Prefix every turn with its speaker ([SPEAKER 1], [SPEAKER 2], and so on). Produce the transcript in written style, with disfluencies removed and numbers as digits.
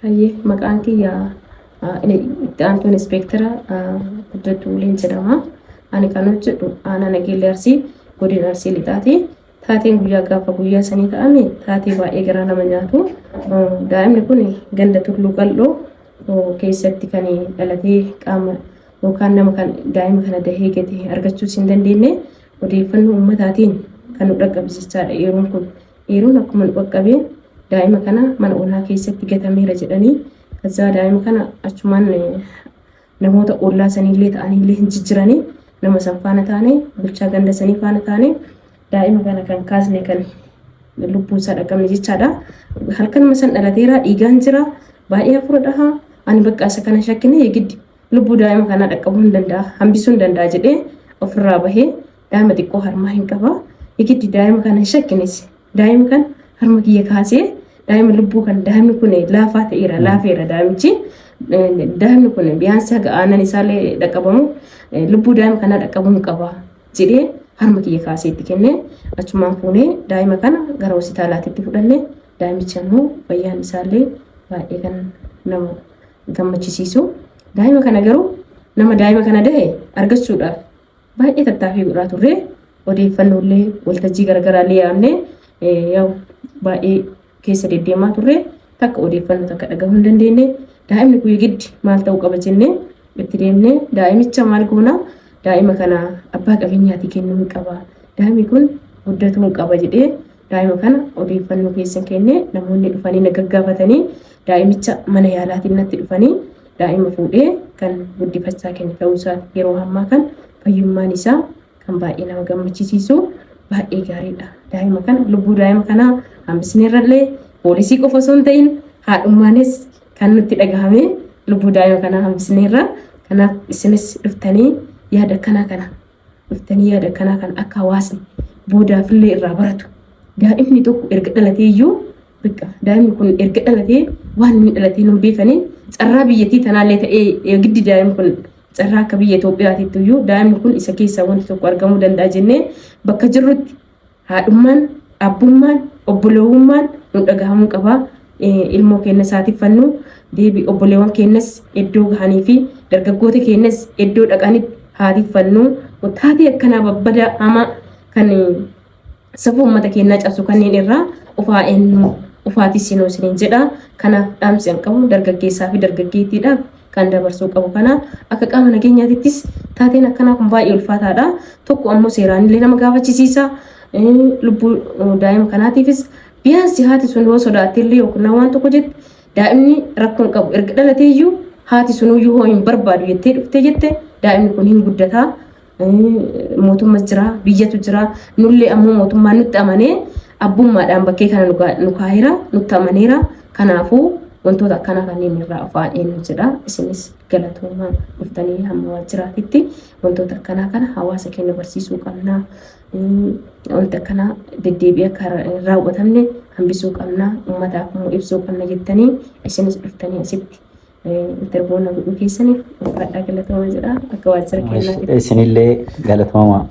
[SPEAKER 1] Hayyee maqaan kiyya itti aantuun inspektara guddatu leenjedhama. Ani kan hojjedhu aanaa Nageellee Arsii godina Arsii lixaati. Taateen guyyaa gaafa guyyaa sanii ta'ame taatee baay'ee garaa nama nyaatu. Daa'imni kun ganda Tulluu Qal'oo keessatti kan dhalatee qaama yookaan nama kan daa'ima kana dahee gate argachuus hin dandeenye odeeffannoo uummataatiin kan nu dhaqqabsiisaadha. Yeroon akkuma nu qaqqabeen daa'ima kana mana onaa keessatti gatameera jedhanii kaza daa'ima kana achumaan namoota ollaa sanillee ta'anillee hin jijjiranii nama san faana taane bulchaa ganda sanii faana taane daa'ima kana kan kaasne kan lubbuun isaa dhaqqabne jechaadha. Halkan masan dhalateera dhiigaan jira baay'ee afuradha. Ani bakka isa kana shakkine yegiddi lubbuu daa'ima kana dhaqqabuu hin danda'a hambisuu hin danda'a jedhee ofirraa bahee daa'ima xiqqoo harmaa hin qaba. Yegiddi daa'ima kana shakkines daa'ima kan harma kiyya kaasee daa'ima lubbuu kan daa'imni kun laafaa ta'eera laafeera daa'imichi daa'imni kun biyaansi haga aanan isaallee dhaqqabamu lubbuu daa'ima kana dhaqqabuu hin qaba jedhee harma kiyya kaasee itti kenne achumaan fuunee daa'ima kana gara hospitaalaatti fudhanne daa'imichi ammoo fayyaan isaallee baay'ee kan nama gammachisiisu. Daa'ima kana garuu nama daa'ima kana dahe argachuudhaaf baay'ee tattaaffii godhaa turre odeeffannoolee waltajjii garaagaraallee yaamne yaw baay'ee keessa deddeemaa turre takka odeeffannoo takka dhagahuu hin dandeenye. Daa'imni kun giddi maal ta'uu qaba jennee itti deemnee daa'imicha maal goona daa'ima kana abbaa qabeenyaatii kennuu qaba daa'imni kun guddatuu qaba jedhee daa'ima kana odeeffannoo keessa kennee namoonni dhufanii na gaggaafatanii daa'imicha mana yaalaatiin natti dhufanii daa'ima fuudhee kan guddifachaa kenne ta'uu isaa yeroo ammaa kan fayyummaan isaa kan baay'ee nama gammachisiisu baay'ee gaariidha. Daa'ima kana lubbuu daa'ima kanaa hambisneerrallee poolisii qofa osoo hin ta'in haadhummaanis kan nutti dhagahame lubbuu daa'ima kanaa hambisneerra. Kanaaf isinis dhuftanii yaada akkanaa kan akka hawaasni boodaafillee irraa baratu. Daa'imni tokko erga dhalatee iyyuu biqqa daa'imni kun erga dhalatee waan inni dhalatee nu beekaniin carraa biyyattii tanaallee ta'ee giddi daa'imni kun carraa akka biyya Itoophiyaatiitti iyyuu daa'imni kun isa keessaa wanti tokko argamuu danda'a jennee bakka jirrutti haadhummaan abbummaan obbolowummaan nu dhagahamuu qaba. Ilmoo keenya isaatiif fannu deebi obboleewwan keenyas iddoo gahanii fi dargaggoota keenyas iddoo dhaqanitti haatiif fannu taatee akkanaa babbada ama kan safuu uummata keenyaa cabsu kanneen irraa ufaa eenyu ufaatis sinoo isiniin jedha. Kanaaf dhaamsi an qabu dargaggeessaa fi dargaggeettiidhaaf kan dabarsuu qabu. Kana akka qaama nageenyaatittis taateen akkanaa kun baay'ee ulfaataadha. Tokko ammoo seeraanillee nama gaafachisiisa. Lubbuu daa'ima kanaatiifis biyaansi haati sun yoo sodaattillee yookiin waan tokko jette daa'imni rakkoon qabu erga dhalatee iyyuu haati sun iyyuu hoo hin barbaadu jettee dhuftee jette daa'imni kun hin guddataa. Mootummas jira biyyatu jira nullee ammoo mootummaan nutti amanee abbummaadhaan bakkee kana nu kaa'eera nutti amaneera. Kanaafuu wantoota akkanaa kanneen irraa of eenyu jedha. Isinis galatoomaa dhuftanii hamma waajjiraatitti wantoota akkanaa kana hawaasa keenya barsiisuu qabna. Wanti akkanaa deddeebi'ee akka raawwatamne hambisuu qabna uummataaf immoo ibsuu qabna jettanii isinis dhuftanii asitti interboona godhuu keessaniif fudhadhaa galatoomaa jedha akka waajjira keenyaatti. Isinillee galatoomaa.